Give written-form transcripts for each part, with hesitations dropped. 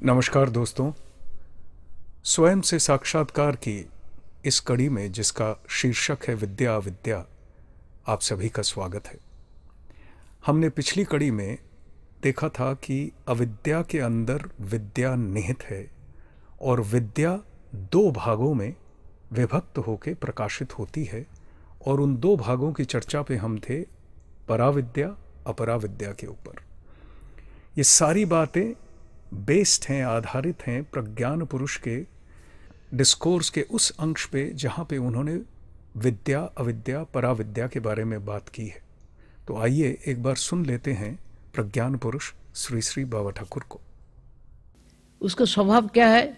नमस्कार दोस्तों, स्वयं से साक्षात्कार की इस कड़ी में जिसका शीर्षक है विद्या अविद्या, आप सभी का स्वागत है। हमने पिछली कड़ी में देखा था कि अविद्या के अंदर विद्या निहित है और विद्या दो भागों में विभक्त होकर प्रकाशित होती है और उन दो भागों की चर्चा पे हम थे पराविद्या अपराविद्या के ऊपर। ये सारी बातें बेस्ड हैं, आधारित हैं प्रज्ञान पुरुष के डिस्कोर्स के उस अंश पे जहाँ पे उन्होंने विद्या अविद्या पराविद्या के बारे में बात की है। तो आइए एक बार सुन लेते हैं प्रज्ञान पुरुष श्री श्री बाबा ठाकुर को। उसका स्वभाव क्या है?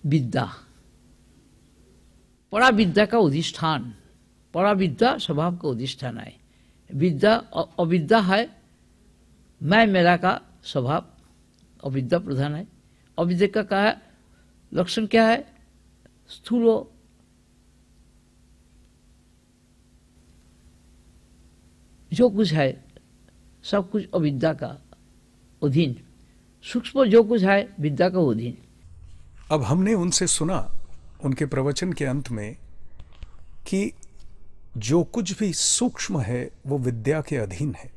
विद्या, पराविद्या का अधिष्ठान। पराविद्या स्वभाव का अधिष्ठान है। विद्या अविद्या है, मैं मेरा का स्वभाव अविद्या प्रधान है। अविद्या का क्या है? लक्षण क्या है? स्थूल जो कुछ है सब कुछ अविद्या का अधीन, सूक्ष्म जो कुछ है विद्या का अधीन। अब हमने उनसे सुना उनके प्रवचन के अंत में कि जो कुछ भी सूक्ष्म है वो विद्या के अधीन है।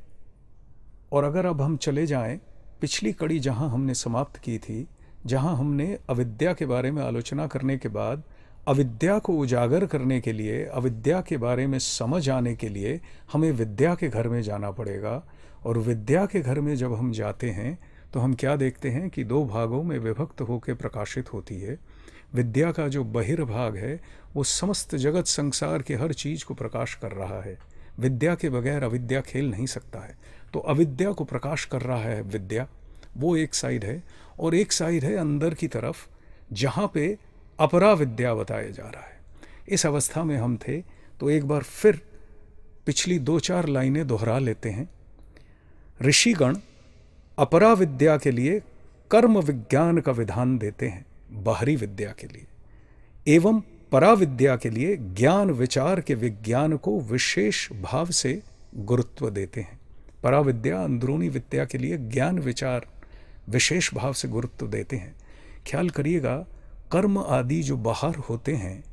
और अगर अब हम चले जाएं पिछली कड़ी जहां हमने समाप्त की थी, जहां हमने अविद्या के बारे में आलोचना करने के बाद अविद्या को उजागर करने के लिए, अविद्या के बारे में समझ आने के लिए हमें विद्या के घर में जाना पड़ेगा। और विद्या के घर में जब हम जाते हैं तो हम क्या देखते हैं कि दो भागों में विभक्त होकर प्रकाशित होती है। विद्या का जो बहिर्भाग है वो समस्त जगत संसार के हर चीज़ को प्रकाश कर रहा है। विद्या के बगैर अविद्या खेल नहीं सकता है। तो अविद्या को प्रकाश कर रहा है विद्या, वो एक साइड है। और एक साइड है अंदर की तरफ जहाँ पे अपराविद्या बताया जा रहा है। इस अवस्था में हम थे। तो एक बार फिर पिछली दो चार लाइनें दोहरा लेते हैं। ऋषिगण अपराविद्या के लिए कर्म विज्ञान का विधान देते हैं बाहरी विद्या के लिए, एवं पराविद्या के लिए ज्ञान विचार के विज्ञान को विशेष भाव से गुरुत्व देते हैं। पराविद्या अंदरूनी विद्या के लिए ज्ञान विचार विशेष भाव से गुरुत्व देते हैं। ख्याल करिएगा, कर्म आदि जो बाहर होते हैं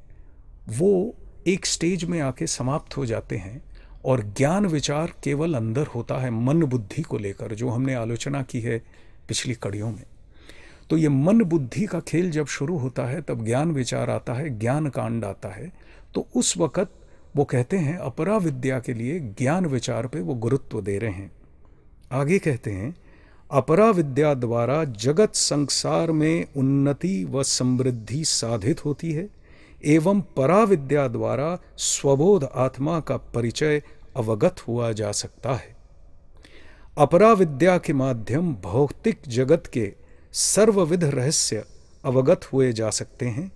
वो एक स्टेज में आके समाप्त हो जाते हैं और ज्ञान विचार केवल अंदर होता है मन बुद्धि को लेकर, जो हमने आलोचना की है पिछली कड़ियों में। तो ये मन बुद्धि का खेल जब शुरू होता है तब ज्ञान विचार आता है, ज्ञान कांड आता है। तो उस वक़्त वो कहते हैं अपराविद्या के लिए ज्ञान विचार पे वो गुरुत्व दे रहे हैं। आगे कहते हैं अपराविद्या द्वारा जगत संसार में उन्नति व समृद्धि साधित होती है एवं पराविद्या द्वारा स्वबोध आत्मा का परिचय अवगत हुआ जा सकता है। अपराविद्या के माध्यम भौतिक जगत के सर्वविध रहस्य अवगत हुए जा सकते हैं।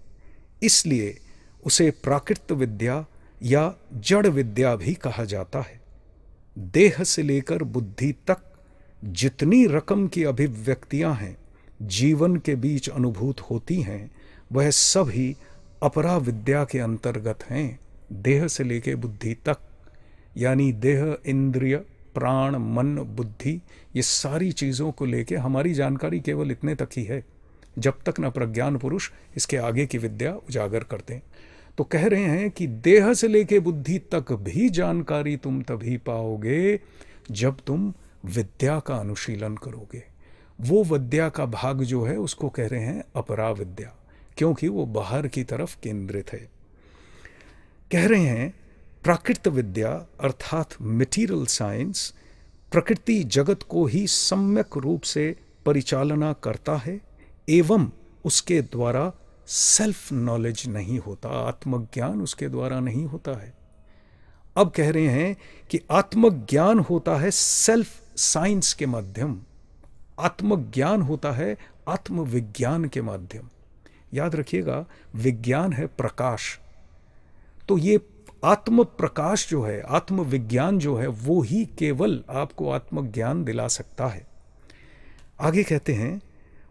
इसलिए उसे प्राकृत विद्या या जड़ विद्या भी कहा जाता है। देह से लेकर बुद्धि तक जितनी रकम की अभिव्यक्तियां हैं जीवन के बीच अनुभूत होती हैं, वह सभी अपराविद्या के अंतर्गत हैं। देह से लेकर बुद्धि तक, यानी देह, इंद्रिय, प्राण, मन, बुद्धि, ये सारी चीज़ों को लेके हमारी जानकारी केवल इतने तक ही है, जब तक न प्रज्ञान पुरुष इसके आगे की विद्या उजागर करते हैं। तो कह रहे हैं कि देह से लेके बुद्धि तक भी जानकारी तुम तभी पाओगे जब तुम विद्या का अनुशीलन करोगे। वो विद्या का भाग जो है उसको कह रहे हैं अपराविद्या, क्योंकि वो बाहर की तरफ केंद्रित है। कह रहे हैं प्राकृत विद्या अर्थात मटेरियल साइंस प्रकृति जगत को ही सम्यक रूप से परिचालना करता है एवं उसके द्वारा सेल्फ नॉलेज नहीं होता, आत्मज्ञान उसके द्वारा नहीं होता है। अब कह रहे हैं कि आत्मज्ञान होता है सेल्फ साइंस के माध्यम, आत्मज्ञान होता है आत्मविज्ञान के माध्यम। याद रखिएगा, विज्ञान है प्रकाश। तो ये आत्म प्रकाश जो है, आत्मविज्ञान जो है, वो ही केवल आपको आत्मज्ञान दिला सकता है। आगे कहते हैं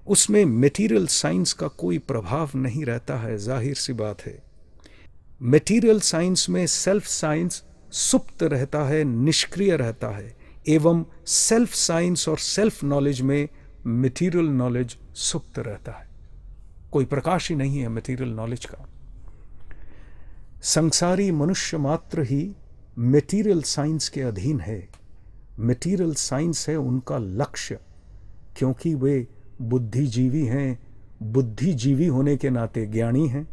उसमें मटेरियल साइंस का कोई प्रभाव नहीं रहता है। जाहिर सी बात है, मटेरियल साइंस में सेल्फ साइंस सुप्त रहता है, निष्क्रिय रहता है, एवं सेल्फ साइंस और सेल्फ नॉलेज में मटेरियल नॉलेज सुप्त रहता है, कोई प्रकाश ही नहीं है मटेरियल नॉलेज का। संसारी मनुष्य मात्र ही मटेरियल साइंस के अधीन है। मटेरियल साइंस है उनका लक्ष्य, क्योंकि वे बुद्धिजीवी हैं, बुद्धिजीवी होने के नाते ज्ञानी हैं।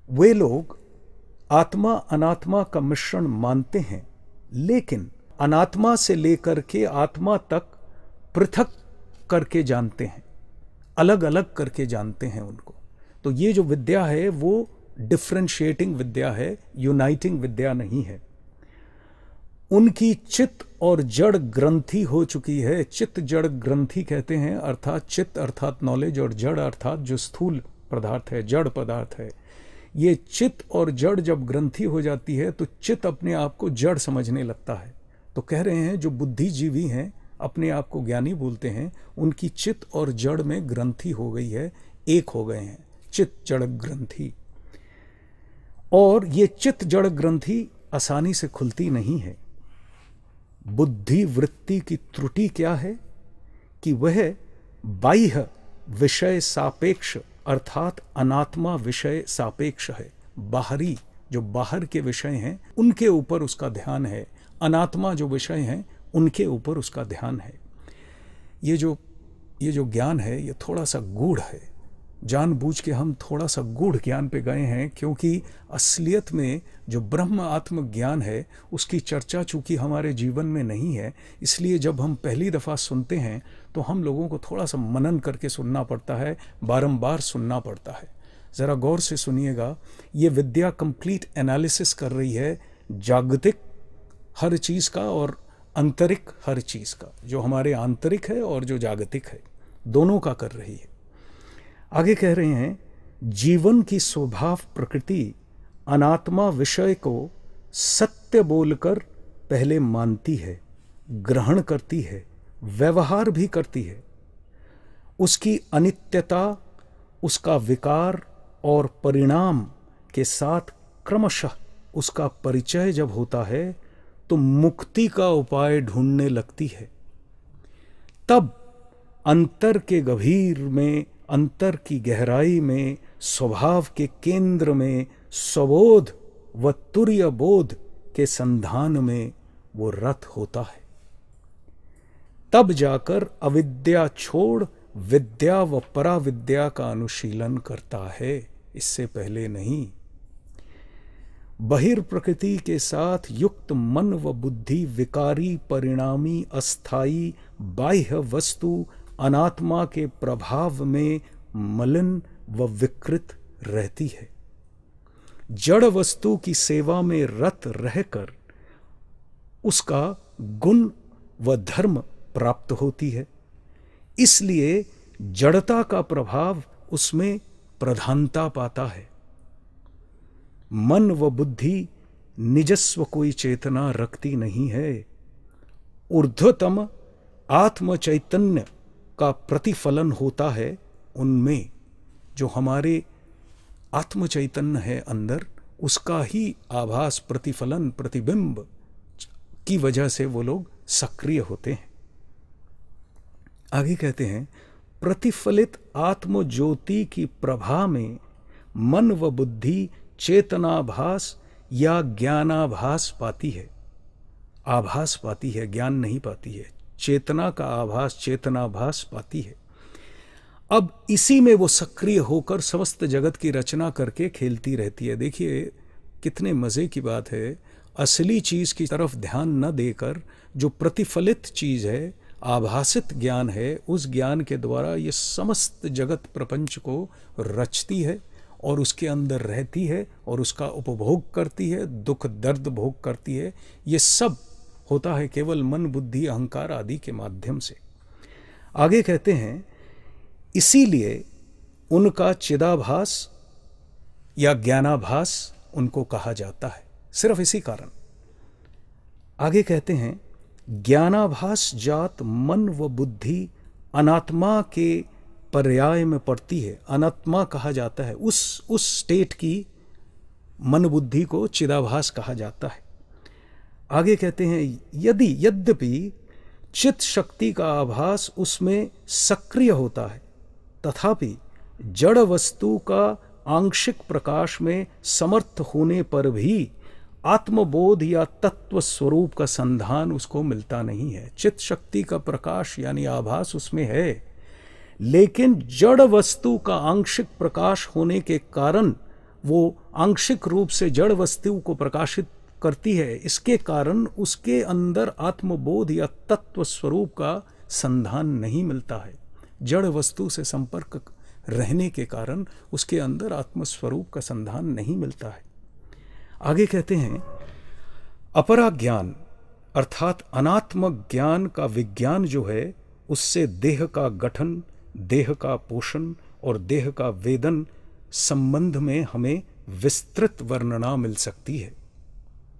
वे लोग आत्मा अनात्मा का मिश्रण मानते हैं, लेकिन अनात्मा से लेकर के आत्मा तक पृथक करके जानते हैं, अलग अलग करके जानते हैं उनको। तो ये जो विद्या है वो डिफ्रेंशिएटिंग विद्या है, यूनाइटिंग विद्या नहीं है। उनकी चित्त और जड़ ग्रंथि हो चुकी है। चित्त जड़ ग्रंथि कहते हैं, अर्थात चित्त अर्थात नॉलेज और जड़ अर्थात जो स्थूल पदार्थ है, जड़ पदार्थ है। ये चित्त और जड़ जब ग्रंथि हो जाती है तो चित्त अपने आप को जड़ समझने लगता है। तो कह रहे हैं जो बुद्धिजीवी हैं, अपने आप को ज्ञानी बोलते हैं, उनकी चित्त और जड़ में ग्रंथि हो गई है, एक हो गए हैं, चित्त जड़ ग्रंथि। और ये चित्त जड़ ग्रंथि आसानी से खुलती नहीं है। बुद्धि वृत्ति की त्रुटि क्या है कि वह बाह्य विषय सापेक्ष अर्थात अनात्मा विषय सापेक्ष है। बाहरी जो बाहर के विषय हैं उनके ऊपर उसका ध्यान है, अनात्मा जो विषय हैं उनके ऊपर उसका ध्यान है। ये जो ज्ञान है ये थोड़ा सा गूढ़ है। जानबूझ के हम थोड़ा सा गूढ़ ज्ञान पे गए हैं, क्योंकि असलियत में जो ब्रह्म आत्म ज्ञान है उसकी चर्चा चूंकि हमारे जीवन में नहीं है, इसलिए जब हम पहली दफ़ा सुनते हैं तो हम लोगों को थोड़ा सा मनन करके सुनना पड़ता है, बारंबार सुनना पड़ता है। ज़रा गौर से सुनिएगा, ये विद्या कंप्लीट एनालिसिस कर रही है जागतिक हर चीज़ का और आंतरिक हर चीज़ का, जो हमारे आंतरिक है और जो जागतिक है, दोनों का कर रही है। आगे कह रहे हैं, जीवन की स्वभाव प्रकृति अनात्मा विषय को सत्य बोलकर पहले मानती है, ग्रहण करती है, व्यवहार भी करती है। उसकी अनित्यता, उसका विकार और परिणाम के साथ क्रमशः उसका परिचय जब होता है तो मुक्ति का उपाय ढूंढने लगती है। तब अंतर के गभीर में, अंतर की गहराई में, स्वभाव के केंद्र में, स्वबोध व तुर्य बोध के संधान में वो रत होता है। तब जाकर अविद्या छोड़ विद्या व पराविद्या का अनुशीलन करता है, इससे पहले नहीं। बहिर्प्रकृति के साथ युक्त मन व बुद्धि विकारी, परिणामी, अस्थायी, बाह्य वस्तु अनात्मा के प्रभाव में मलिन व विकृत रहती है। जड़ वस्तु की सेवा में रत रहकर उसका गुण व धर्म प्राप्त होती है, इसलिए जड़ता का प्रभाव उसमें प्रधानता पाता है। मन व बुद्धि निजस्व कोई चेतना रखती नहीं है। ऊर्ध्वतम आत्म चैतन्य का प्रतिफलन होता है उनमें। जो हमारे आत्म चैतन्य है अंदर, उसका ही आभास, प्रतिफलन, प्रतिबिंब की वजह से वो लोग सक्रिय होते हैं। आगे कहते हैं, प्रतिफलित आत्म ज्योति की प्रभा में मन व बुद्धि चेतनाभास या ज्ञानाभास पाती है। आभास पाती है, ज्ञान नहीं पाती है। चेतना का आभास, चेतनाभास पाती है। अब इसी में वो सक्रिय होकर समस्त जगत की रचना करके खेलती रहती है। देखिए कितने मज़े की बात है, असली चीज़ की तरफ ध्यान न देकर जो प्रतिफलित चीज़ है, आभासित ज्ञान है, उस ज्ञान के द्वारा ये समस्त जगत प्रपंच को रचती है और उसके अंदर रहती है और उसका उपभोग करती है, दुख दर्द भोग करती है। ये सब होता है केवल मन, बुद्धि, अहंकार आदि के माध्यम से। आगे कहते हैं, इसीलिए उनका चिदाभास या ज्ञानाभास उनको कहा जाता है, सिर्फ इसी कारण। आगे कहते हैं, ज्ञानाभास जात मन व बुद्धि अनात्मा के पर्याय में पड़ती है। अनात्मा कहा जाता है, उस स्टेट की मन बुद्धि को चिदाभास कहा जाता है। आगे कहते हैं, यद्यपि चित्त शक्ति का आभास उसमें सक्रिय होता है, तथापि जड़ वस्तु का आंशिक प्रकाश में समर्थ होने पर भी आत्मबोध या तत्व स्वरूप का संधान उसको मिलता नहीं है। चित्त शक्ति का प्रकाश यानी आभास उसमें है, लेकिन जड़ वस्तु का आंशिक प्रकाश होने के कारण वो आंशिक रूप से जड़ वस्तु को प्रकाशित करती है। इसके कारण उसके अंदर आत्मबोध या तत्व स्वरूप का संधान नहीं मिलता है। जड़ वस्तु से संपर्क रहने के कारण उसके अंदर आत्मस्वरूप का संधान नहीं मिलता है। आगे कहते हैं, अपरा ज्ञान अर्थात अनात्म ज्ञान का विज्ञान जो है, उससे देह का गठन, देह का पोषण और देह का वेदन संबंध में हमें विस्तृत वर्णना मिल सकती है,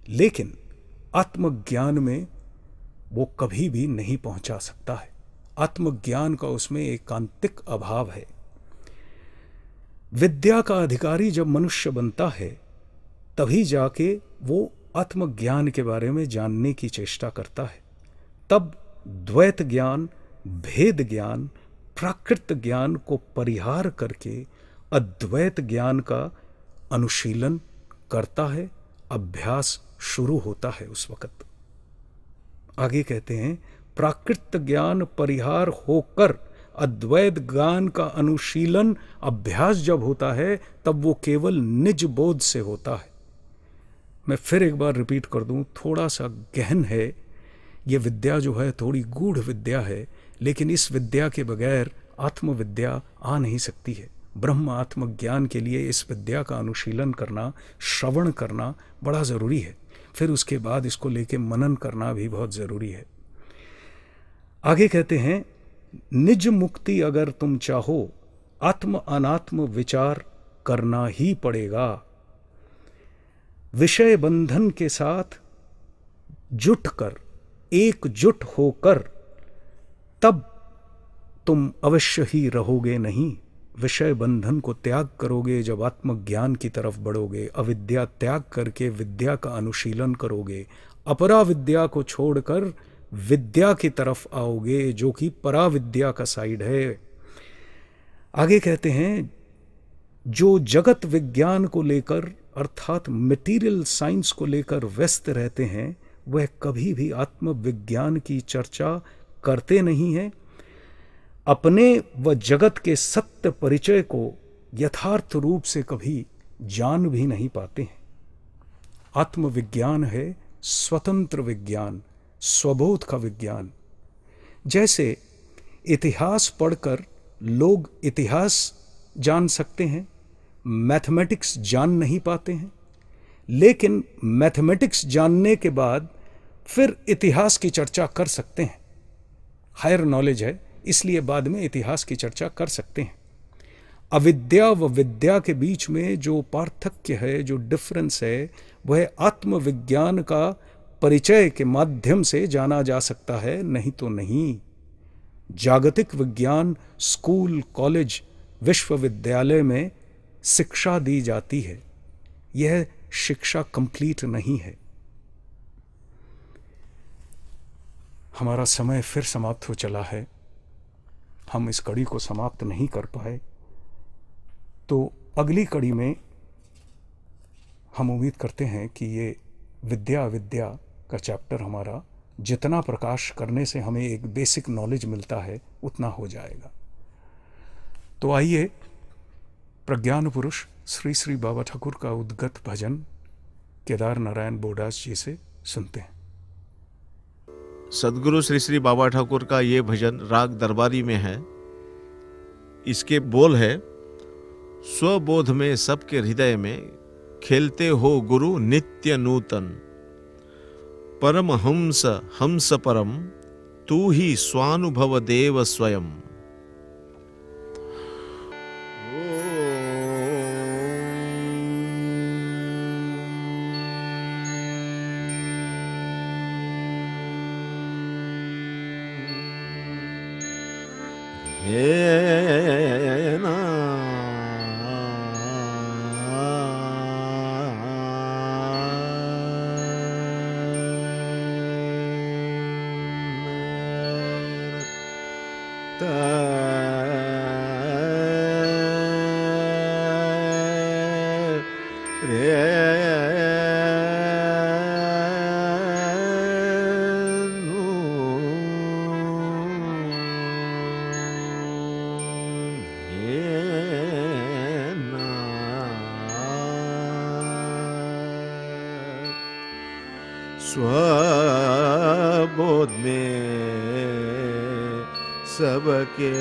लेकिन आत्मज्ञान में वो कभी भी नहीं पहुंचा सकता है। आत्मज्ञान का उसमें एकांतिक अभाव है। विद्या का अधिकारी जब मनुष्य बनता है, तभी जाके वो आत्मज्ञान के बारे में जानने की चेष्टा करता है। तब द्वैत ज्ञान, भेद ज्ञान, प्राकृत ज्ञान को परिहार करके अद्वैत ज्ञान का अनुशीलन करता है। अभ्यास शुरू होता है उस वक्त। आगे कहते हैं, प्राकृत ज्ञान परिहार होकर अद्वैत ज्ञान का अनुशीलन अभ्यास जब होता है, तब वो केवल निज बोध से होता है। मैं फिर एक बार रिपीट कर दूं, थोड़ा सा गहन है ये विद्या जो है, थोड़ी गूढ़ विद्या है, लेकिन इस विद्या के बगैर आत्मविद्या आ नहीं सकती है। ब्रह्म आत्मज्ञान के लिए इस विद्या का अनुशीलन करना, श्रवण करना बड़ा ज़रूरी है। फिर उसके बाद इसको लेके मनन करना भी बहुत ज़रूरी है। आगे कहते हैं, निज मुक्ति अगर तुम चाहो, आत्म अनात्म विचार करना ही पड़ेगा। विषय बंधन के साथ जुटकर, एकजुट होकर, तब तुम अवश्य ही रहोगे नहीं। विषय बंधन को त्याग करोगे जब आत्मज्ञान की तरफ बढ़ोगे, अविद्या त्याग करके विद्या का अनुशीलन करोगे, अपरा विद्या को छोड़कर विद्या की तरफ आओगे, जो कि पराविद्या का साइड है। आगे कहते हैं, जो जगत विज्ञान को लेकर अर्थात मटेरियल साइंस को लेकर व्यस्त रहते हैं, वह कभी भी आत्मविज्ञान की चर्चा करते नहीं हैं। अपने व जगत के सत्य परिचय को यथार्थ रूप से कभी जान भी नहीं पाते हैं। आत्मविज्ञान है स्वतंत्र विज्ञान, स्वबोध का विज्ञान। जैसे इतिहास पढ़कर लोग इतिहास जान सकते हैं, मैथमेटिक्स जान नहीं पाते हैं, लेकिन मैथमेटिक्स जानने के बाद फिर इतिहास की चर्चा कर सकते हैं। हायर नॉलेज है, इसलिए बाद में इतिहास की चर्चा कर सकते हैं। अविद्या व विद्या के बीच में जो पार्थक्य है, जो डिफरेंस है, वह आत्मविज्ञान का परिचय के माध्यम से जाना जा सकता है, नहीं तो नहीं। जागतिक विज्ञान स्कूल, कॉलेज, विश्वविद्यालय में शिक्षा दी जाती है, यह शिक्षा कंप्लीट नहीं है। हमारा समय फिर समाप्त हो चला है, हम इस कड़ी को समाप्त नहीं कर पाए, तो अगली कड़ी में हम उम्मीद करते हैं कि ये विद्या अविद्या का चैप्टर हमारा जितना प्रकाश करने से हमें एक बेसिक नॉलेज मिलता है उतना हो जाएगा। तो आइए प्रज्ञान पुरुष श्री श्री बाबा ठाकुर का उद्गत भजन केदार नारायण बोडास जी से सुनते हैं। सदगुरु श्री श्री बाबा ठाकुर का ये भजन राग दरबारी में है। इसके बोल है, स्वबोध में सबके हृदय में खेलते हो गुरु नित्य नूतन, परम हंस हंस परम तू ही स्वानुभव देव स्वयं। स्वबोध में सबके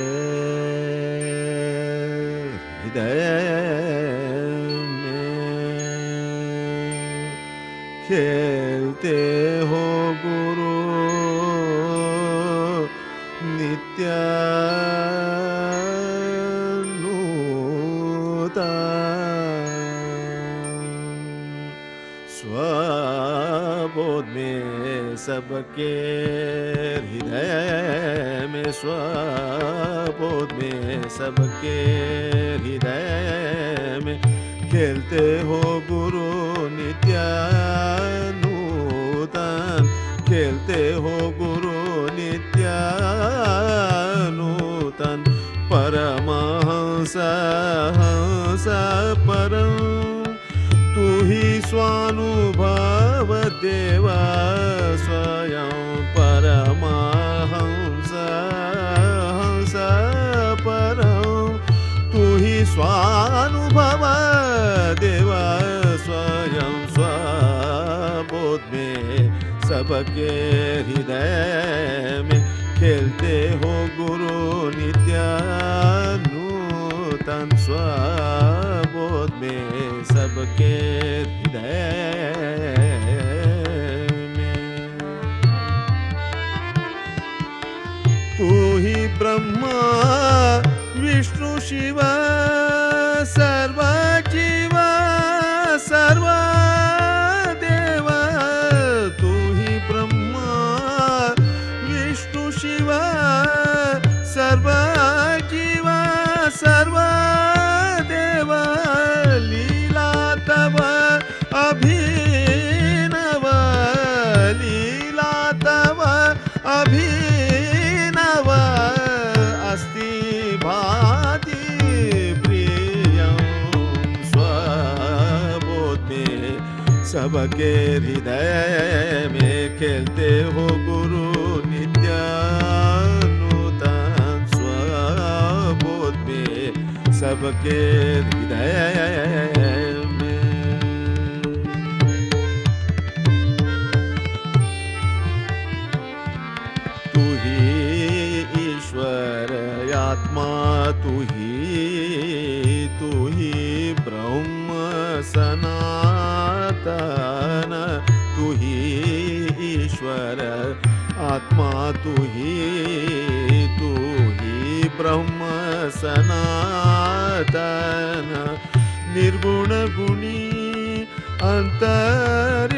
हृदय में खेलते हो गुरु स्वबोध में सबके हृदय में, स्वबोध में सबके हृदय में खेलते हो गुरु नित्य नूतन, खेलते हो गुरु नित्य नूतन। परमहंस हंस परम तू ही स्वानुभव देव स्वयं। परमहंस हंस परम तू ही स्वानुभव देव स्वयं। स्वबोध में सबके हृदय में खेलते हो गुरु नित्य नूतन। स्वबोध में सबके हृदय में तू ही ब्रह्मा विष्णु शिव सर्व जीव सर्व देव। तू ही ब्रह्मा विष्णु शिव सर्व जीव सर्व देव। लीला तव अभिनव, लीला तव अभिनव अस्ति भाति प्रियं। स्वबोध में सबके हृदय में खेलते हो गुरु नित्य नूतन। स्वबोध में सबके हृदय में तू ही ईश्वर आत्मा, तू ही ब्रह्म सनातन। तू ही ईश्वर आत्मा, तू ही ब्रह्म सनातन। निर्गुण गुणी अंतर्यामी,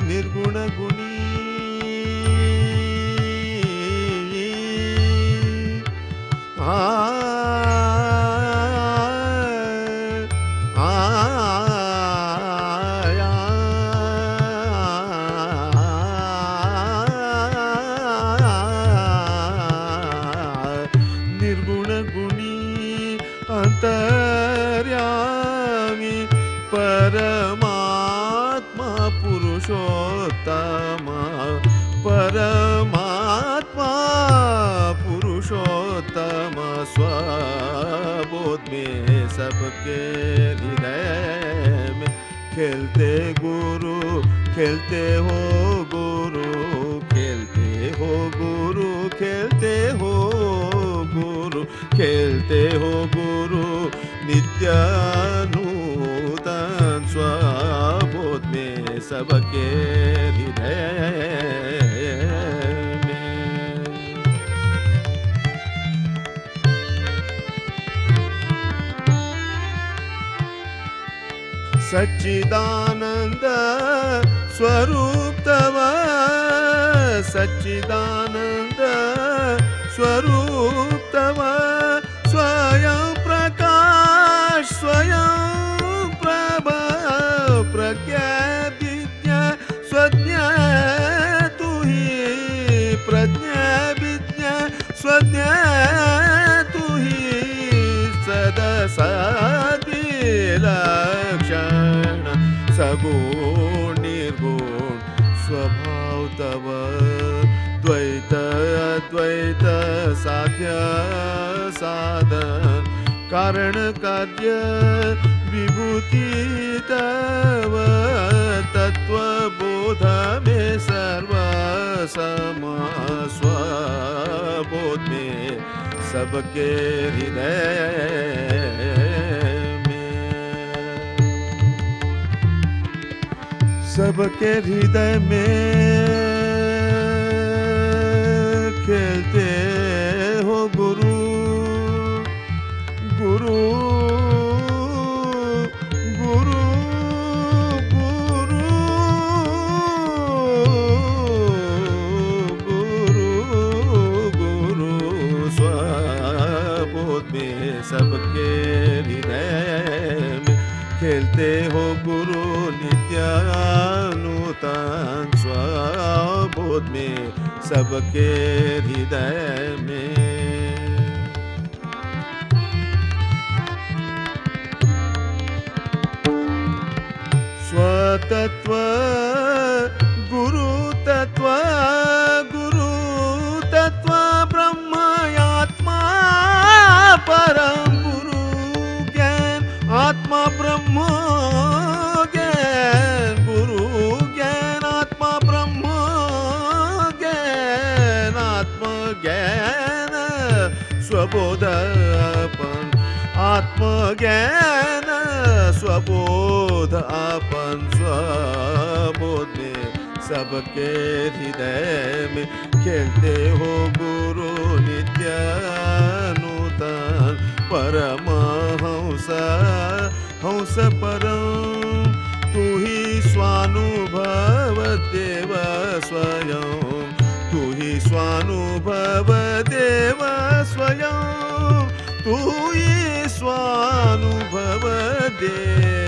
निर्गुण गुणी निर्गुण गुणी अंतर्यामी परमात्मा पुरुषोत्तम। परमात्मा पुरुषोत्तम। स्वबोध में सबके हृदय में खेलते गुरु, खेलते हो गुरु, खेलते हो गुरु, खेलते हो गुरु, खेलते हो गुरु नित्य नूतन। स्वबोध में सबके हृदय में सच्चिदानंद स्वरूप तव, सच्चिदानंद स्वरूप तव। स्वयं प्रकाश स्वयं प्रभ प्रज्ञा विद्या स्वज्ञा तू ही प्रज्ञा विद्या स्वज्ञा तू ही सदा सद्विलक्षण सगुण निर्गुण स्वभाव तव। द्वैत अद्वैत साध्य साधन कारण कार्य विभूति तव तत्वबोध में सर्व सम स्वबोध में सबके हृदय में, सबके हृदय में खेलते हो गुरु, गुरु गुरु गुरु गुरु गुरु स्वबोध में सबके हृदय में खेलते हो गुरु नित्यानूतन स्वबोध में सबके हृदय में। स्वतत्व गुरु तत्व ब्रह्मात्मा परम गुरु ज्ञान आत्मा ब्रह्म ज्ञान गुरु ज्ञान आत्मा ब्रह्म ज्ञान आत्मा ज्ञान स्वबोधपन आत्मज्ञान स्वबोध अपन स्वबोध में सबके हृदय में खेलते हो गुरु नित्यानूतन परम हंस हंस परम तू ही स्वानुभव देव स्वयं, तू ही स्वानुभव देव स्वयं, तू ही स्वानुभव देव